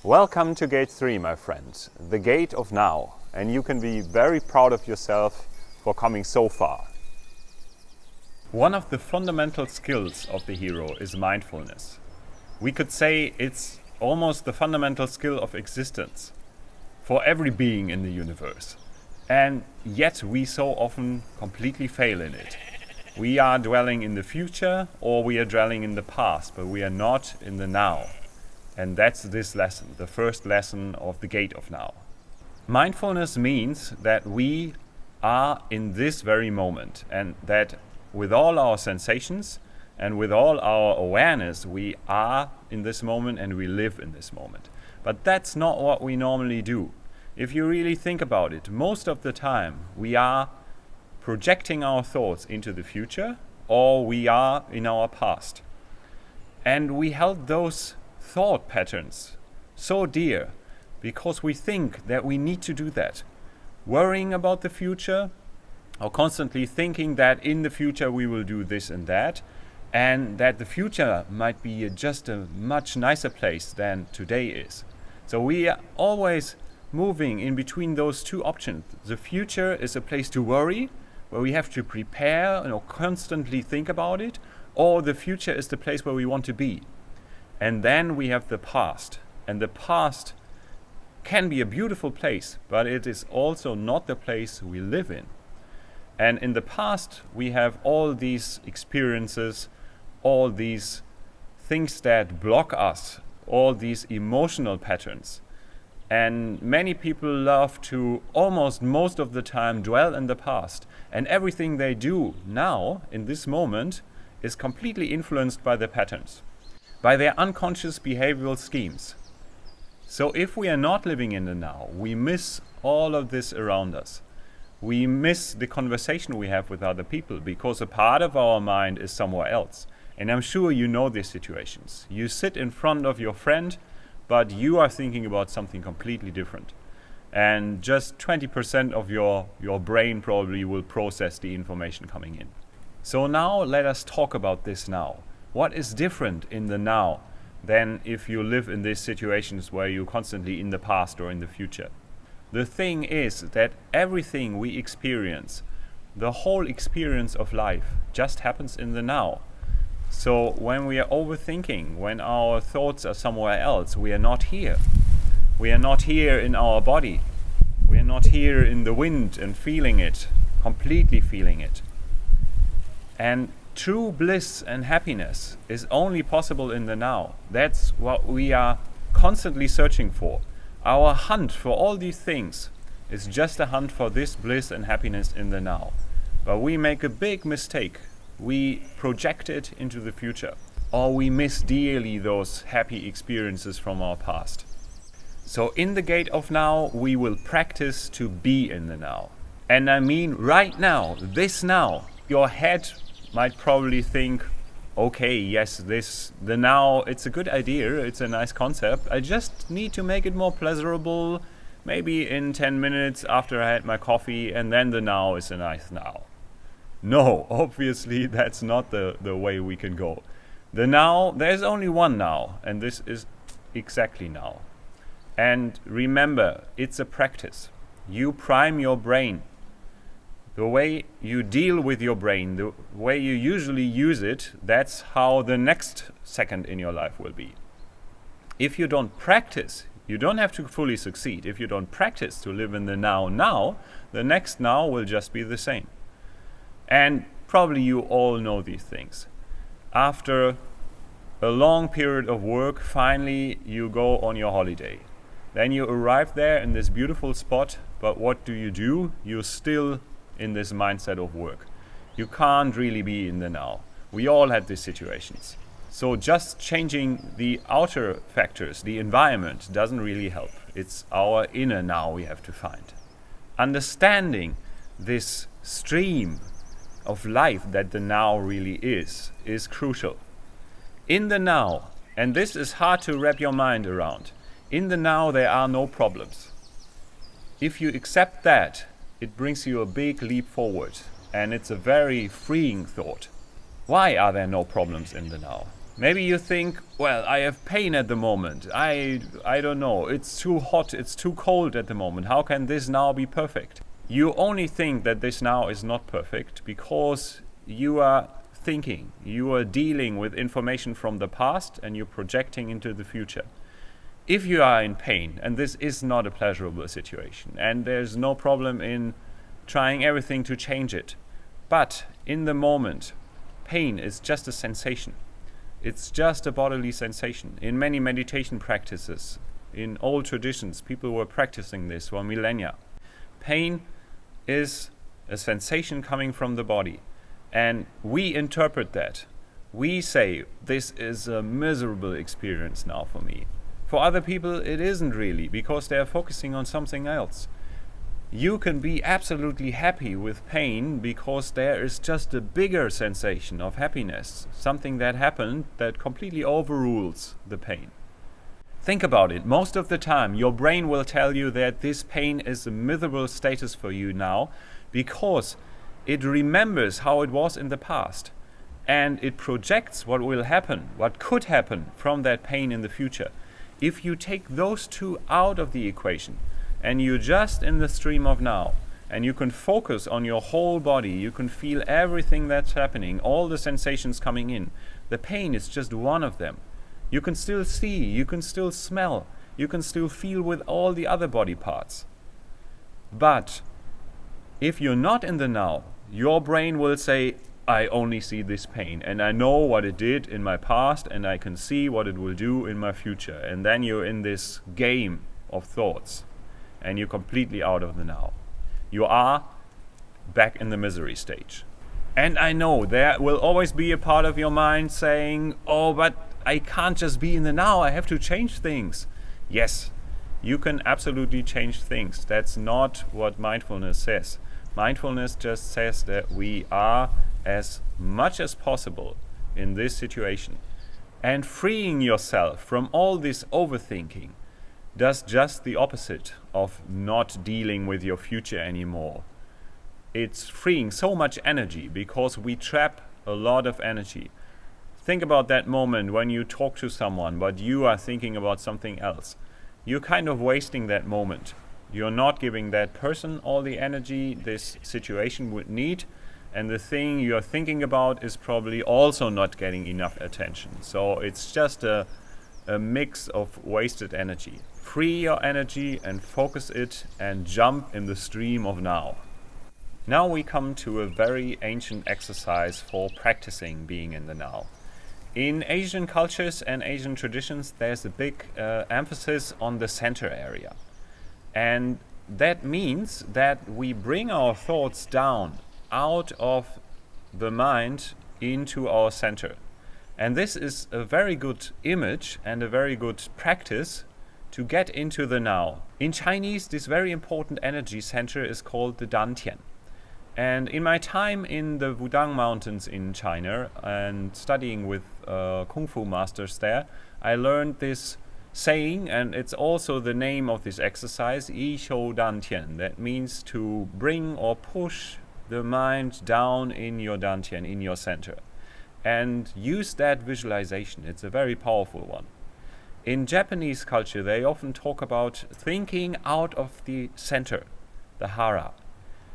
Welcome to Gate 3, my friend, the gate of now, and you can be very proud of yourself for coming so far. One of the fundamental skills of the hero is mindfulness. We could say it's almost the fundamental skill of existence for every being in the universe. And yet we so often completely fail in it. We are dwelling in the future or we are dwelling in the past, but we are not in the now. And that's this lesson, the first lesson of the Gate of Now. Mindfulness means that we are in this very moment, and that with all our sensations and with all our awareness, we are in this moment and we live in this moment. But that's not what we normally do. If you really think about it, most of the time we are projecting our thoughts into the future or we are in our past. And we held those thought patterns so dear because we think that we need to do that. Worrying about the future or constantly thinking that in the future we will do this and that the future might be just a much nicer place than today is. So we are always moving in between those two options. The future is a place to worry, where we have to prepare and constantly think about it, or the future is the place where we want to be. And then we have the past. And the past can be a beautiful place, but it is also not the place we live in. And in the past, we have all these experiences, all these things that block us, all these emotional patterns. And many people love to almost most of the time dwell in the past. And everything they do now, in this moment, is completely influenced by the patterns, by their unconscious behavioral schemes. So if we are not living in the now, we miss all of this around us. We miss the conversation we have with other people because a part of our mind is somewhere else. And I'm sure you know these situations. You sit in front of your friend, but you are thinking about something completely different. And just 20% of your brain probably will process the information coming in. So now let us talk about this now. What is different in the now than if you live in these situations where you're constantly in the past or in the future? The thing is that everything we experience, the whole experience of life, just happens in the now. So when we are overthinking, when our thoughts are somewhere else, we are not here. We are not here in our body. We are not here in the wind and feeling it, completely feeling it. And true bliss and happiness is only possible in the now. That's what we are constantly searching for. Our hunt for all these things is just a hunt for this bliss and happiness in the now. But we make a big mistake. We project it into the future, or we miss dearly those happy experiences from our past. So in the Gate of Now, we will practice to be in the now. And I mean right now, this now. Your head might probably think, okay, yes, the now, it's a good idea, it's a nice concept. I just need to make it more pleasurable, maybe in 10 minutes after I had my coffee, and then the now is a nice now. No, obviously that's not the way we can go. The now, there's only one now, and this is exactly now. And remember, it's a practice. You prime your brain. The way you deal with your brain, the way you usually use it, that's how the next second in your life will be. If you don't practice, you don't have to fully succeed. If you don't practice to live in the now, the next now will just be the same. And probably you all know these things. After a long period of work, finally you go on your holiday. Then you arrive there in this beautiful spot, but what do? You're still in this mindset of work. You can't really be in the now. We all had these situations. So just changing the outer factors, the environment, doesn't really help. It's our inner now we have to find. Understanding this stream of life that the now really is crucial. In the now, and this is hard to wrap your mind around, in the now there are no problems. If you accept that, it brings you a big leap forward, and it's a very freeing thought. Why are there no problems in the now? Maybe you think, well, I have pain at the moment. I don't know. It's too hot, it's too cold at the moment. How can this now be perfect? You only think that this now is not perfect because you are thinking. You are dealing with information from the past and you're projecting into the future. If you are in pain, and this is not a pleasurable situation, and there's no problem in trying everything to change it, but in the moment, pain is just a sensation. It's just a bodily sensation. In many meditation practices, in old traditions, people were practicing this for millennia. Pain is a sensation coming from the body, and we interpret that. We say, this is a miserable experience now for me. For other people, it isn't really, because they are focusing on something else. You can be absolutely happy with pain because there is just a bigger sensation of happiness, something that happened that completely overrules the pain. Think about it. Most of the time, your brain will tell you that this pain is a miserable status for you now because it remembers how it was in the past and it projects what will happen, what could happen from that pain in the future. If you take those two out of the equation, and you're just in the stream of now, and you can focus on your whole body, you can feel everything that's happening, all the sensations coming in. The pain is just one of them. You can still see, you can still smell, you can still feel with all the other body parts. But if you're not in the now, your brain will say, I only see this pain, and I know what it did in my past, and I can see what it will do in my future. And then you're in this game of thoughts. And you're completely out of the now. You are back in the misery stage. And I know there will always be a part of your mind saying, oh, but I can't just be in the now, I have to change things. Yes, you can absolutely change things. That's not what mindfulness says. Mindfulness just says that we are as much as possible in this situation. And freeing yourself from all this overthinking does just the opposite of not dealing with your future anymore. It's freeing so much energy because we trap a lot of energy. Think about that moment when you talk to someone but you are thinking about something else. You're kind of wasting that moment. You're not giving that person all the energy this situation would need, and the thing you're thinking about is probably also not getting enough attention. So it's just a mix of wasted energy. Free your energy and focus it and jump in the stream of now. Now we come to a very ancient exercise for practicing being in the now. In Asian cultures and Asian traditions, there's a big emphasis on the center area. And that means that we bring our thoughts down out of the mind into our center. And this is a very good image and a very good practice to get into the now. In Chinese, this very important energy center is called the Dantian. And in my time in the Wudang Mountains in China and studying with Kung Fu masters there, I learned this saying, and it's also the name of this exercise, Yi Shou Dantian. That means to bring or push the mind down in your Dantian, in your center. And use that visualization. It's a very powerful one. In Japanese culture, they often talk about thinking out of the center, the hara.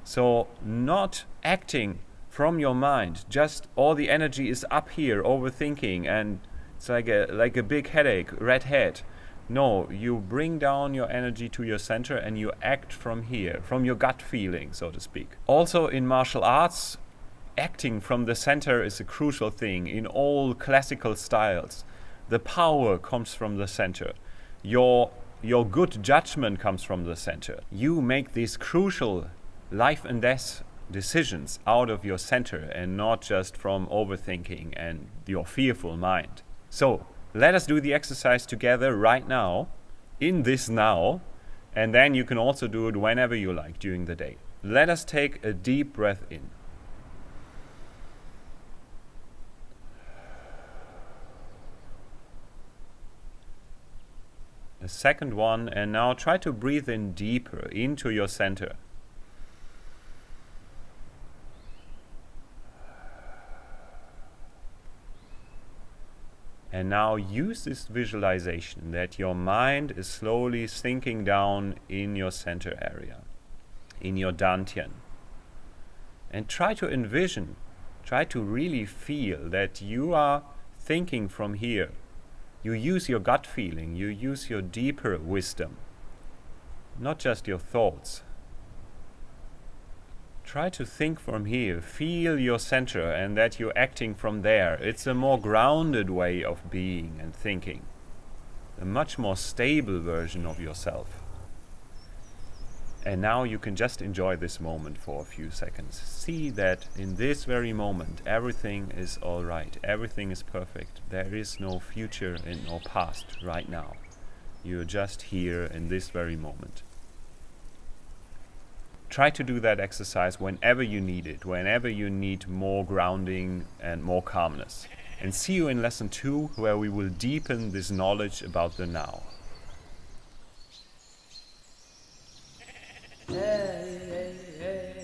So not acting from your mind, just all the energy is up here, overthinking, and it's like a big headache, red head. No, you bring down your energy to your center and you act from here, from your gut feeling, so to speak. Also in martial arts, acting from the center is a crucial thing in all classical styles. The power comes from the center. Your good judgment comes from the center. You make these crucial life and death decisions out of your center and not just from overthinking and your fearful mind. So let us do the exercise together right now, in this now, and then you can also do it whenever you like during the day. Let us take a deep breath in. A second one, and now try to breathe in deeper into your center. And now use this visualization that your mind is slowly sinking down in your center area, in your dantian. And try to envision, try to really feel that you are thinking from here. You use your gut feeling, you use your deeper wisdom, not just your thoughts. Try to think from here, feel your center and that you're acting from there. It's a more grounded way of being and thinking, a much more stable version of yourself. And now you can just enjoy this moment for a few seconds. See that in this very moment everything is all right, everything is perfect. There is no future and no past right now. You're just here in this very moment. Try to do that exercise whenever you need it, whenever you need more grounding and more calmness. And see you in lesson 2, where we will deepen this knowledge about the now. Hey, hey, hey.